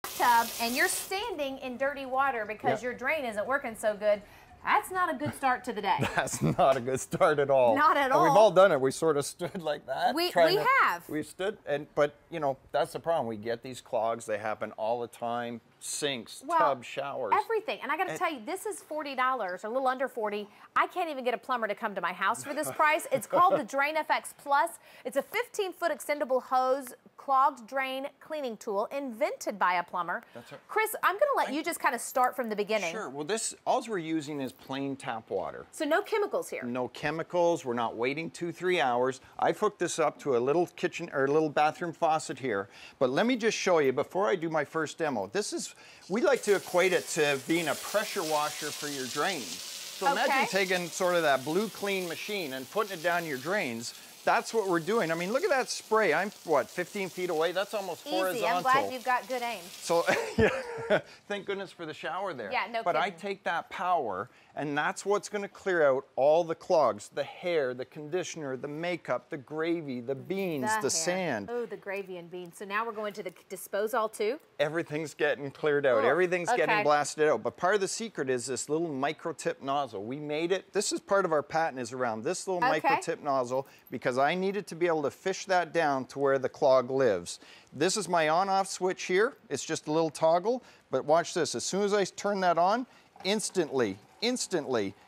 bathtub and you're standing in dirty water because your drain isn't working so good, that's not a good start to the day. That's not a good start at all. Not at all. And we've all done it. We sort of stood like that. We have. We stood, but you know, that's the problem. We get these clogs. They happen all the time. Sinks, tubs, showers. Everything. And I got to tell you, this is $40, or a little under 40. I can't even get a plumber to come to my house for this price. It's called the Drain FX Plus. It's a 15-foot extendable hose clogged drain cleaning tool invented by a plumber. That's right. Chris, I'm going to let you just kind of start from the beginning. Sure. Well, all we're using is plain tap water. So no chemicals here. No chemicals. We're not waiting 2-3 hours. I've hooked this up to a little kitchen or a little bathroom faucet here. But let me just show you before I do my first demo. We like to equate it to being a pressure washer for your drains. So imagine taking sort of that Blue Clean machine and putting it down your drains. That's what we're doing. I mean, look at that spray. I'm, what, 15 feet away? That's almost horizontal. Easy. I'm glad you've got good aim. So, thank goodness for the shower there. Yeah, no But kidding. I take that power, and that's what's going to clear out all the clogs, the hair, the conditioner, the makeup, the gravy, the beans, the sand. Oh, the gravy and beans. So now we're going to the disposal too? Everything's getting cleared out. Ooh, Everything's getting blasted out. But part of the secret is this little micro tip nozzle. We made it. This is part of our patent is around this little micro tip nozzle because I needed to be able to fish that down to where the clog lives. This is my on-off switch here. It's just a little toggle. But watch this. As soon as I turn that on, instantly,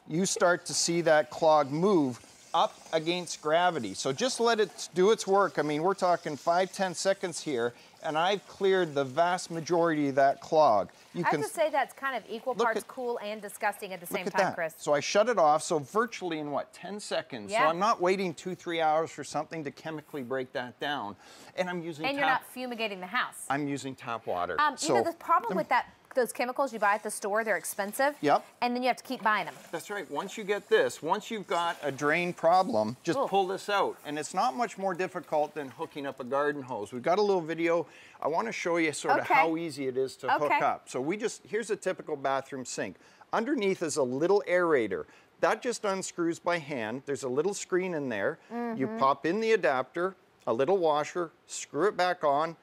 you start to see that clog move up against gravity. So just let it do its work. I mean, we're talking 5-10 seconds here, and I've cleared the vast majority of that clog. I have to say that's kind of equal parts cool and disgusting at the same time, Chris. So I shut it off, so virtually in what, 10 seconds? Yeah. So I'm not waiting 2-3 hours for something to chemically break that down. And I'm using you're not fumigating the house. I'm using tap water. You know, the problem with those chemicals you buy at the store, they're expensive. Yep. And then you have to keep buying them. That's right. Once you get this, once you've got a drain problem, just pull this out. And it's not much more difficult than hooking up a garden hose. We've got a little video. I want to show you sort of how easy it is to hook up. So here's a typical bathroom sink. Underneath is a little aerator. That just unscrews by hand. There's a little screen in there. You pop in the adapter, a little washer, screw it back on,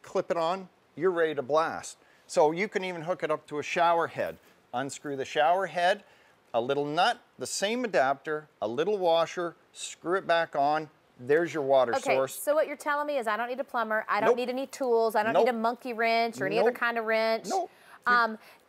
clip it on, you're ready to blast. So you can even hook it up to a shower head. Unscrew the shower head, a little nut, the same adapter, a little washer, screw it back on. There's your water source. So what you're telling me is I don't need a plumber, I don't need any tools, I don't need a monkey wrench or any other kind of wrench.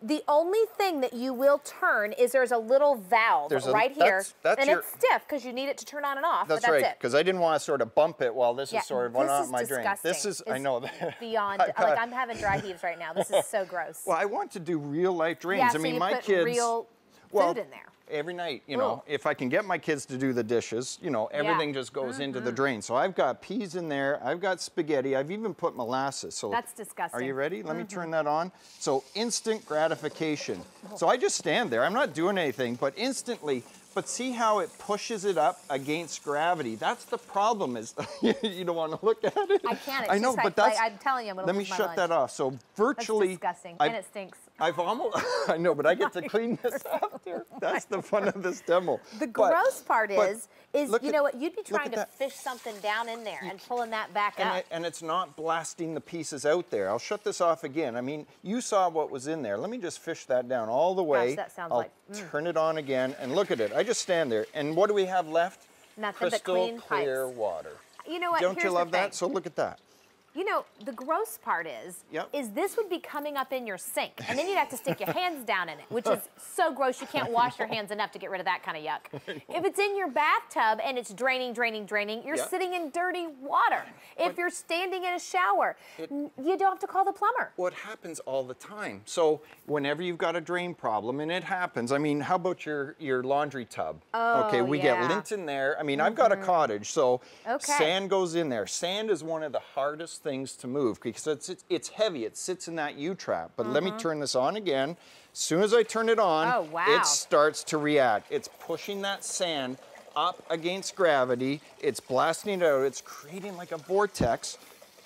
The only thing that you will turn is there's a little valve right here, and it's stiff because you need it to turn on and off. That's right, because I didn't want to sort of bump it while this is sort of on my drain. This is I know that. Beyond, like I'm having dry heaves right now. This is so gross. Well, I want to do real life drains. Yeah, I mean, so you my put kids. real food in there. Every night, you know, if I can get my kids to do the dishes, you know, everything just goes into the drain. So I've got peas in there, I've got spaghetti, I've even put molasses. So that's disgusting. Are you ready? Let me turn that on. So instant gratification. So I just stand there, I'm not doing anything, but instantly, but see how it pushes it up against gravity. That's the problem is, you don't want to look at it. I can't. It's I know, just but that's, I'm telling you, I'm going to lose my Let me shut that off. So virtually. That's disgusting, and it stinks. I've almost, I know, but I get to clean this after. That's the fun of this demo. The gross part is you know what, you'd be trying to fish something down in there and pulling that back up. And it's not blasting the pieces out there. I'll shut this off again. I mean, you saw what was in there. Let me just fish that down all the way. Gosh, that sounds I'll turn it on again, and look at it. I just stand there. And what do we have left? Nothing but clean clear water. You know what, Don't you love that? So look at that. You know, the gross part is this would be coming up in your sink, and then you'd have to stick your hands down in it, which is so gross you can't wash your hands enough to get rid of that kind of yuck. If it's in your bathtub and it's draining, you're sitting in dirty water. If you're standing in a shower, you don't have to call the plumber. What happens all the time. So whenever you've got a drain problem, and it happens, I mean, how about your laundry tub? Okay, we get lint in there. I mean, I've got a cottage, so sand goes in there. Sand is one of the hardest things to move because it's heavy. It sits in that U-trap. But let me turn this on again. As soon as I turn it on, it starts to react. It's pushing that sand up against gravity. It's blasting it out. It's creating like a vortex.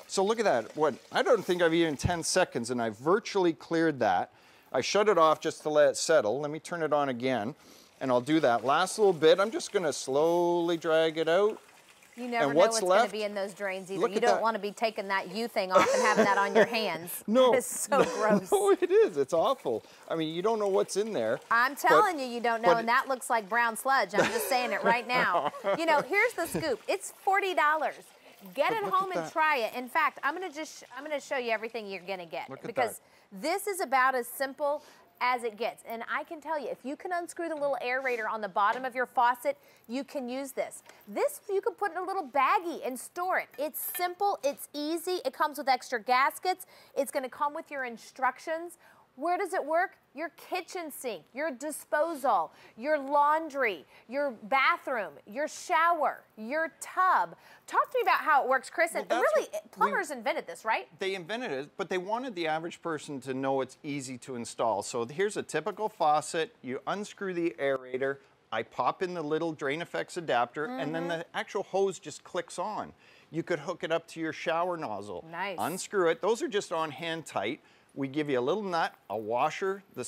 So look at that. I don't think I've even 10 seconds, and I've virtually cleared that. I shut it off just to let it settle. Let me turn it on again, and I'll do that last little bit. I'm just going to slowly drag it out. You never know what's going to be in those drains either. You don't want to be taking that U thing off and having that on your hands. No. It's so gross. No, it is. It's awful. I mean, you don't know what's in there. I'm telling you don't know, and that looks like brown sludge. I'm just saying it right now. You know, here's the scoop. It's $40. Get it home and try it. In fact, I'm gonna show you everything you're gonna get, because this is about as simple as it gets. And I can tell you, if you can unscrew the little aerator on the bottom of your faucet, you can use this. This you can put in a little baggie and store it. It's simple, it's easy, it comes with extra gaskets, it's gonna come with your instructions. Where does it work? Your kitchen sink, your disposal, your laundry, your bathroom, your shower, your tub. Talk to me about how it works, Chris. And really, plumbers invented this, right? They invented it, but they wanted the average person to know it's easy to install. So here's a typical faucet. You unscrew the aerator. I pop in the little drain effects adapter, and then the actual hose just clicks on. You could hook it up to your shower nozzle. Nice. Unscrew it. Those are just on hand tight. We give you a little nut, a washer, the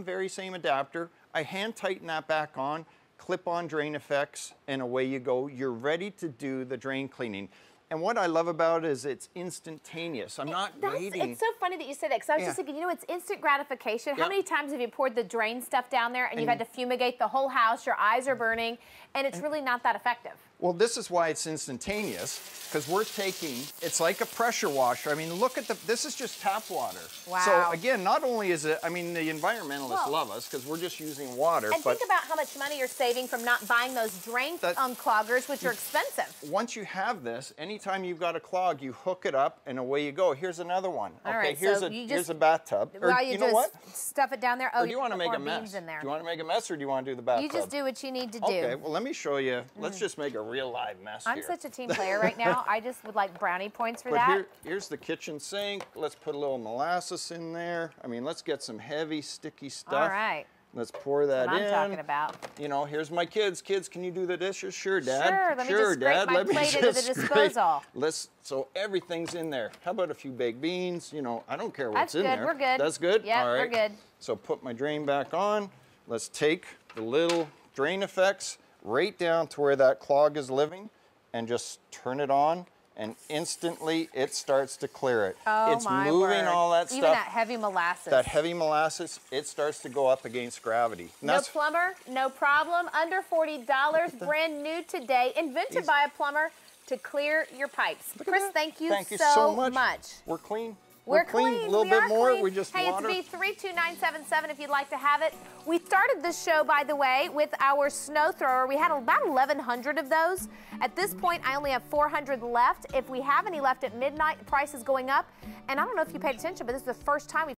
very same adapter. I hand tighten that back on, clip on drain effects, and away you go. You're ready to do the drain cleaning. And what I love about it is it's instantaneous. I'm not waiting. It's so funny that you say that, because I was just thinking, you know, it's instant gratification. How many times have you poured the drain stuff down there and you've had to fumigate the whole house, your eyes are burning, and it's really not that effective? Well, this is why it's instantaneous, because we're taking, it's like a pressure washer. I mean, look at this is just tap water. Wow. So again, not only is it, I mean, the environmentalists love us because we're just using water. And think about how much money you're saving from not buying those drain uncloggers, which are expensive. Once you have this, anytime you've got a clog, you hook it up and away you go. Here's another one. All right, here's a bathtub. Or you know what? Stuff it down there. Oh, or do you want to make a mess? In there. Do you want to make a mess, or do you want to do the bathtub? You just do what you need to do. Okay, well, let me show you. Let's just make a real live mess here. I'm such a team player right now. I just would like brownie points for that. Here's the kitchen sink. Let's put a little molasses in there. I mean, let's get some heavy, sticky stuff. All right. Let's pour that in. That's what I'm talking about. You know, here's my kids. Kids, can you do the dishes? Sure, Dad. Sure, let me just scrape my plate into the disposal. So everything's in there. How about a few baked beans? You know, I don't care what's in there. That's good, we're good. That's good? Yeah, all right. we're good. So put my drain back on. Let's take the little drain effects right down to where that clog is living and just turn it on. And instantly it starts to clear it. Oh, it's moving all that stuff. Even that heavy molasses. That heavy molasses, it starts to go up against gravity. No plumber, no problem. Under $40, brand new today. Invented by a plumber to clear your pipes. Chris, thank you so much. We're clean. We're clean. A little bit more. We just water. Hey, it's V32977 if you'd like to have it. We started this show, by the way, with our snow thrower. We had about 1,100 of those. At this point, I only have 400 left. If we have any left at midnight, the price is going up. And I don't know if you paid attention, but this is the first time we've